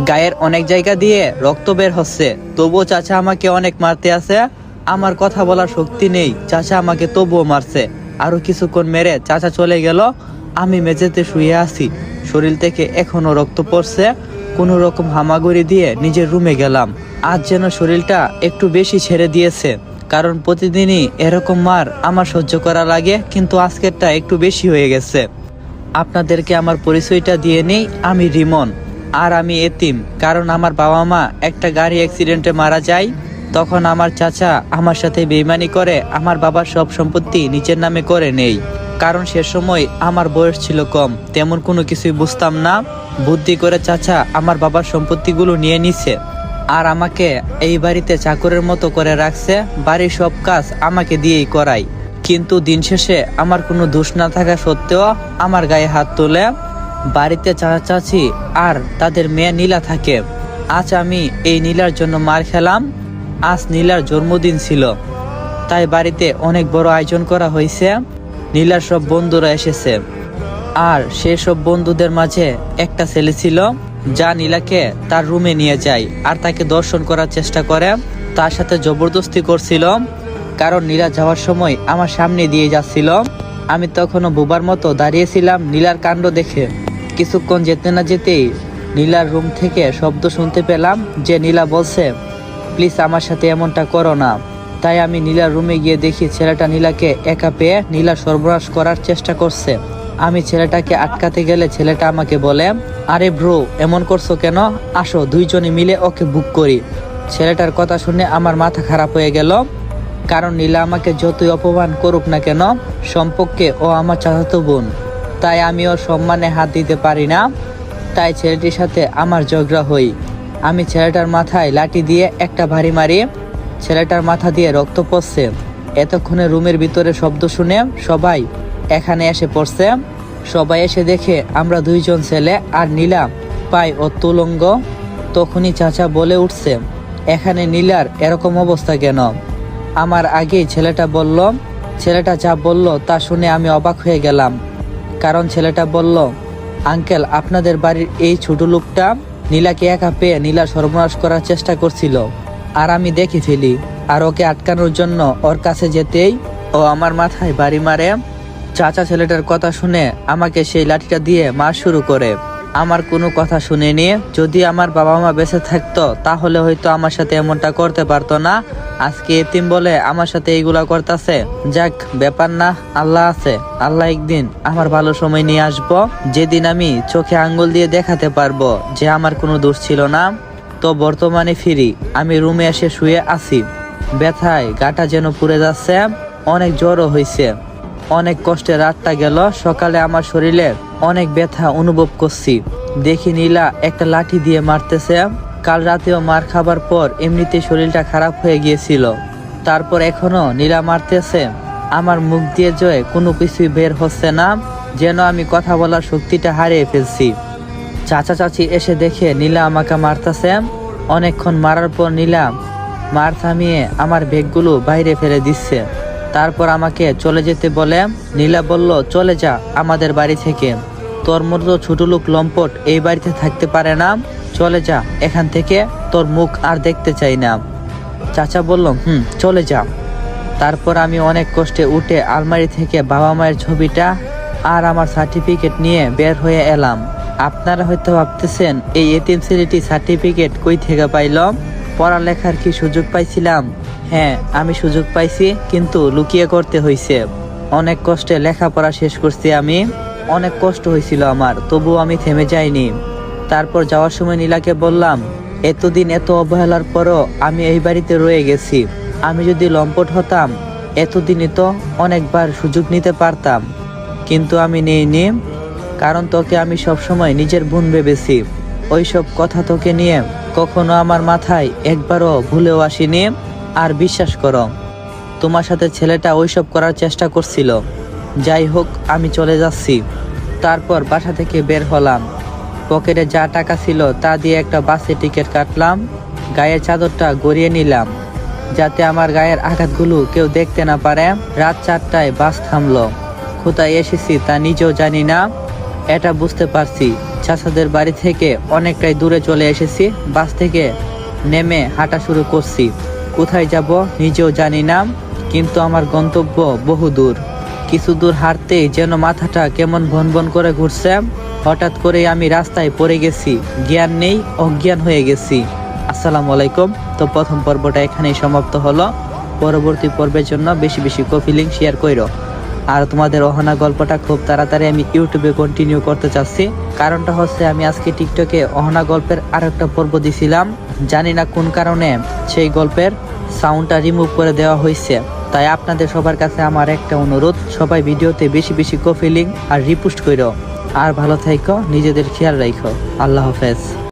গায়ের অনেক জায়গা দিয়ে রক্ত বের হচ্ছে, তবুও চাচা আমাকে অনেক মারতে আছে। আমার কথা বলার শক্তি নেই, চাচা আমাকে তবুও মারছে। আরো কিছুক্ষণ মেরে চাচা চলে গেল। আমি মেঝেতে শুয়ে আছি, শরীর থেকে এখনো রক্ত পড়ছে। কোনো রকম হামাগুড়ি দিয়ে নিজের রুমে গেলাম। আজ যেন শরীরটা একটু বেশি ছেড়ে দিয়েছে, কারণ প্রতিদিনই এরকম মার আমার সহ্য করা লাগে, কিন্তু আজকেরটা একটু বেশি হয়ে গেছে। আপনাদেরকে আমার পরিচয়টা দিয়ে নেই, আমি রিমন। আর আমি এতিম, কারণ আমার বাবা মা একটা গাড়ি অ্যাক্সিডেন্টে মারা যায়। তখন আমার চাচা আমার সাথে বেইমানি করে আমার বাবার সব সম্পত্তি নিজের নামে করে নেই। কারণ সে সময় আমার বয়স ছিল কম, তেমন কোনো কিছুই বুঝতাম না। বুদ্ধি করে চাচা আমার বাবার সম্পত্তিগুলো নিয়ে নিছে, আর আমাকে এই বাড়িতে চাকরের মতো করে রাখছে। বাড়ির সব কাজ আমাকে দিয়েই করাই, কিন্তু দিন শেষে আমার কোনো দোষ না থাকা সত্ত্বেও আমার গায়ে হাত তোলে। বাড়িতে চাচা চাচি আর তাদের মেয়ে নীলা থাকে। আজ আমি এই নীলার জন্য মার খেলাম। আজ নীলার জন্মদিন ছিল, তাই বাড়িতে অনেক বড় আয়োজন করা হয়েছে। নীলার সব বন্ধুরা এসেছে, আর সেসব বন্ধুদের মাঝে একটা ছেলে ছিল যা নীলাকে তার রুমে নিয়ে যায় আর তাকে দর্শন করার চেষ্টা করে। তার সাথে জবরদস্তি করছিল, কারণ নীলা যাওয়ার সময় আমার সামনে দিয়ে যাচ্ছিল। আমি তখনও বোবার মতো দাঁড়িয়েছিলাম নীলার কাণ্ড দেখে। কিছুক্ষণ যেতে না যেতেই নীলার রুম থেকে শব্দ শুনতে পেলাম যে নীলা বলছে, প্লিজ আমার সাথে এমনটা করো না। তাই আমি নীলার রুমে গিয়ে দেখি ছেলেটা নীলাকে একা পেয়ে নীলা সর্বনাশ করার চেষ্টা করছে। আমি ছেলেটাকে আটকাতে গেলে ছেলেটা আমাকে বলে, আরে ব্রো, এমন করছো কেন? আসো দুইজনে মিলে ওকে বুক করি। ছেলেটার কথা শুনে আমার মাথা খারাপ হয়ে গেল, কারণ নীলা আমাকে যতই অপমান করুক না কেন, সম্পর্কে ও আমার চাচাতো বোন। তাই আমি ওর সম্মানে হাত দিতে পারি না। তাই ছেলেটির সাথে আমার ঝগড়া হই। আমি ছেলেটার মাথায় লাঠি দিয়ে একটা ভারী মারি। ছেলেটার মাথা দিয়ে রক্ত পড়ছে। এতক্ষণে রুমের ভিতরে শব্দ শুনে সবাই এখানে এসে পড়ছে। সবাই এসে দেখে আমরা দুইজন ছেলে আর নীলা পায় অতুলঙ্গ। তখনই চাচা বলে উঠছে, এখানে নীলার এরকম অবস্থা কেন? আমার আগেই ছেলেটা বলল। ছেলেটা যা বলল তা শুনে আমি অবাক হয়ে গেলাম, কারণ ছেলেটা বলল, আঙ্কেল, আপনাদের বাড়ির এই ছোট লোকটা নীলাকে একা পেয়ে নীলা সর্বনাশ করার চেষ্টা করছিল, আর আমি দেখে ফেলি। আর ওকে আটকানোর জন্য ওর কাছে যেতেই ও আমার মাথায় বাড়ি মারে। চাচা ছেলেটার কথা শুনে আমাকে সেই লাঠিটা দিয়ে মার শুরু করে। আমার কোনো কথা শুনেনি। যদি আমার বাবা মা বেঁচে থাকতো তাহলে হয়তো আমার সাথে এমনটা করতে পারতো না। আজকে এতিম বলে আমার সাথে এইগুলা করতেছে। যাক, ব্যাপার না, আল্লাহ আছে। আল্লাহ একদিন আমার ভালো সময় নিয়ে আসবো, যেদিন আমি চোখে আঙ্গুল দিয়ে দেখাতে পারবো যে আমার কোনো দোষ ছিল না। তো বর্তমানে ফিরি। আমি রুমে এসে শুয়ে আছি। ব্যথায় গাটা যেন পুড়ে যাচ্ছে। অনেক জ্বরও হয়েছে। অনেক কষ্টে রাতটা গেল। সকালে আমার শরীরে অনেক ব্যথা অনুভব করছি। দেখি নীলা একটা লাঠি দিয়ে মারতেছে। কাল রাতেও মার খাবার পর এমনিতে শরীরটা খারাপ হয়ে গিয়েছিল, তারপর এখনো নীলা মারতেছে। আমার মুখ দিয়ে জয় কোনো কিছুই বের হচ্ছে না, যেন আমি কথা বলার শক্তিটা হারিয়ে ফেলছি। চাচা চাচি এসে দেখে নীলা আমাকে মারতেছে। অনেকক্ষণ মারার পর নীলা মার থামিয়ে আমার ব্যাগগুলো বাইরে ফেলে দিচ্ছে। তারপর আমাকে চলে যেতে বলে। নীলা বলল, চলে যা আমাদের বাড়ি থেকে। তোর মতো ছোট লোক লম্পট এই বাড়িতে থাকতে পারে না, চলে যা এখান থেকে, তোর মুখ আর দেখতে চাই না। চাচা বলল, চলে যা। তারপর আমি অনেক কষ্টে উঠে আলমারি থেকে বাবা মায়ের ছবিটা আর আমার সার্টিফিকেট নিয়ে বের হয়ে এলাম। আপনারা হয়তো ভাবতেছেন, এই এতিম ছেলেটি সার্টিফিকেট কই থেকে পাইল? পড়ালেখার কি সুযোগ পাইছিলাম? হ্যাঁ, আমি সুযোগ পাইছি, কিন্তু লুকিয়ে করতে হয়েছে। অনেক কষ্টে লেখাপড়া শেষ করছি আমি। অনেক কষ্ট হয়েছিল আমার, তবুও আমি থেমে যাইনি। তারপর যাওয়ার সময় নীলাকে বললাম, এতদিন এত অবহেলার পরও আমি এই বাড়িতে রয়ে গেছি। আমি যদি লম্পট হতাম এতদিনই তো অনেকবার সুযোগ নিতে পারতাম, কিন্তু আমি নেইনি। কারণ তোকে আমি সবসময় নিজের বোন ভেবেছি। ওইসব কথা তোকে নিয়ে কখনো আমার মাথায় একবারও ভুলেও আসিনি। আর বিশ্বাস করো, তোমার সাথে ছেলেটা ওইসব করার চেষ্টা করছিল। যাই হোক, আমি চলে যাচ্ছি। তারপর বাসা থেকে বের হলাম। পকেটে যা টাকা ছিল তা দিয়ে একটা বাসে টিকিট কাটলাম। গায়ের চাদরটা গড়িয়ে নিলাম, যাতে আমার গায়ের আঘাতগুলো কেউ দেখতে না পারে। রাত 4টায় বাস থামলো। কোথায় এসেছি তা নিজেও জানি না। এটা বুঝতে পারছি, চাচাদের বাড়ি থেকে অনেকটাই দূরে চলে এসেছি। বাস থেকে নেমে হাঁটা শুরু করছি। কোথায় যাব নিজেও জানি না, কিন্তু আমার গন্তব্য বহু দূর। কিছু দূর হাঁটতেই যেন মাথাটা কেমন ভনভন করে ঘুরছে। হঠাৎ করে আমি রাস্তায় পড়ে গেছি, জ্ঞান নেই, অজ্ঞান হয়ে গেছি। আসসালামু আলাইকুম। তো প্রথম পর্বটা এখানেই সমাপ্ত হলো। পরবর্তী পর্বের জন্য বেশি বেশি কপি লিঙ্ক শেয়ার করো। আর তোমাদের অহনা গল্পটা খুব তাড়াতাড়ি আমি ইউটিউবে কন্টিনিউ করতে চাচ্ছি। কারণটা হচ্ছে আমি আজকে টিকটকে অহনা গল্পের আরেকটা পর্ব দিছিলাম, জানি না কোন কারণে সেই গল্পের সাউন্ডটা রিমুভ করে দেওয়া হয়েছে। তাই আপনাদের সবার কাছে আমার একটা অনুরোধ, সবাই ভিডিওতে বেশি বেশি কপি লিঙ্ক আর রিপোস্ট করো। আর ভালো থাইকো, নিজেদের খেয়াল রাখো। আল্লাহ হাফেজ।